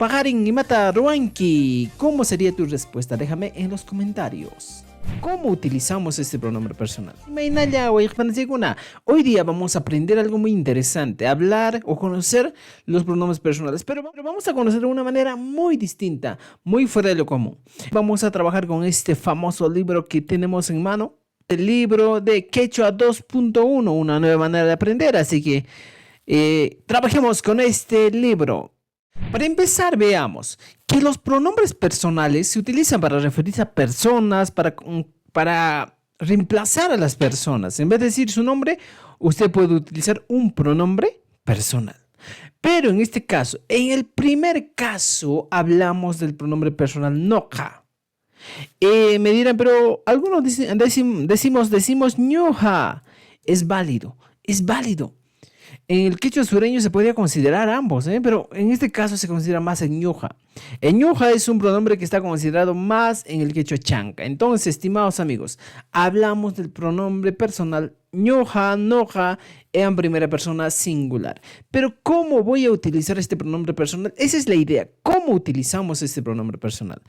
Pagarin imata ruanki. ¿Cómo sería tu respuesta? Déjame en los comentarios. ¿Cómo utilizamos este pronombre personal? Hoy día vamos a aprender algo muy interesante, hablar o conocer los pronombres personales, pero vamos a conocer de una manera muy distinta, muy fuera de lo común. Vamos a trabajar con este famoso libro que tenemos en mano, el libro de Quechua 2.1, una nueva manera de aprender, así que trabajemos con este libro. Para empezar, veamos que los pronombres personales se utilizan para referirse a personas, para reemplazar a las personas. En vez de decir su nombre, usted puede utilizar un pronombre personal. Pero en este caso, en el primer caso, hablamos del pronombre personal noja. Me dirán, pero algunos decimos ñoja. Es válido, es válido. En el quechua sureño se podría considerar ambos, pero en este caso se considera más en ñoja. El ñoja es un pronombre que está considerado más en el quechua chanca. Entonces, estimados amigos, hablamos del pronombre personal ñoja, noja en primera persona singular. Pero ¿cómo voy a utilizar este pronombre personal? Esa es la idea. ¿Cómo utilizamos este pronombre personal?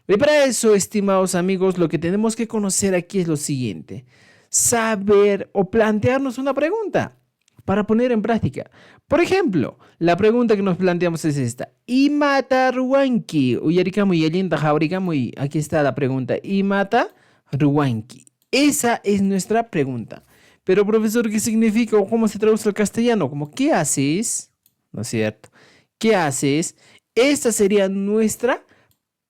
Y para eso, estimados amigos, lo que tenemos que conocer aquí es lo siguiente. Saber o plantearnos una pregunta para poner en práctica. Por ejemplo, la pregunta que nos planteamos es esta. Imata ruanki. Aquí está la pregunta. Imata ruanki. Esa es nuestra pregunta. Pero, profesor, ¿qué significa o cómo se traduce al castellano? Como, ¿qué haces? ¿No es cierto? ¿Qué haces? Esta sería nuestra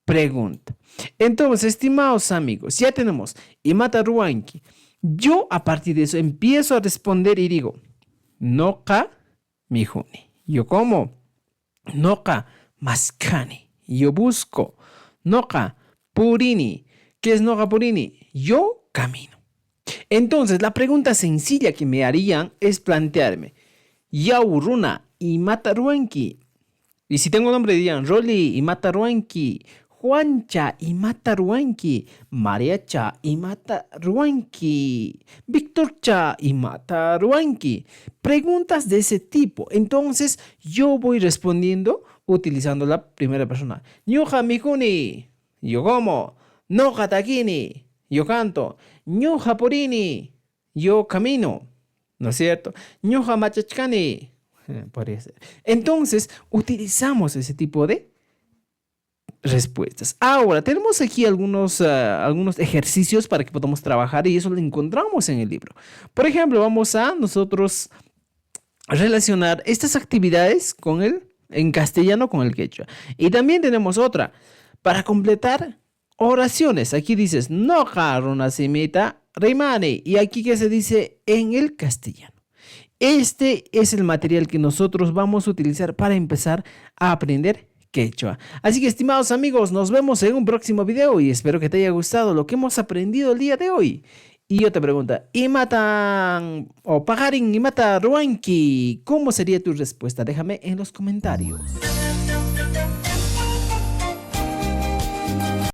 pregunta. Entonces, estimados amigos, ya tenemos Imata ruanki. Yo, a partir de eso, empiezo a responder y digo, Noka mijuni. Yo como. Noka maskani. Yo busco. Noka purini. ¿Qué es noka purini? Yo camino. Entonces, la pregunta sencilla que me harían es plantearme. Yauruna y mataruanki. Y si tengo nombre dirían Roli y mataruanki. Juancha y Mataruanki, Mariacha y Mataruanki, Víctorcha y Mataruanki. Preguntas de ese tipo. Entonces yo voy respondiendo utilizando la primera persona. Ñuja mijuni, yo como. Noja takini, yo canto. Ñuja purini, yo camino. ¿No es cierto? Ñuja machachkani. Podría ser. Entonces utilizamos ese tipo de respuestas. Ahora, tenemos aquí algunos ejercicios para que podamos trabajar y eso lo encontramos en el libro. Por ejemplo, vamos a nosotros relacionar estas actividades en castellano con el quechua. Y también tenemos otra para completar oraciones. Aquí dices, no nacimita rimane. Y aquí que se dice en el castellano. Este es el material que nosotros vamos a utilizar para empezar a aprender quechua. Así que, estimados amigos, nos vemos en un próximo video y espero que te haya gustado lo que hemos aprendido el día de hoy. Y yo te pregunto, ¿imatan o pagarin imata ruanki? ¿Cómo sería tu respuesta? Déjame en los comentarios.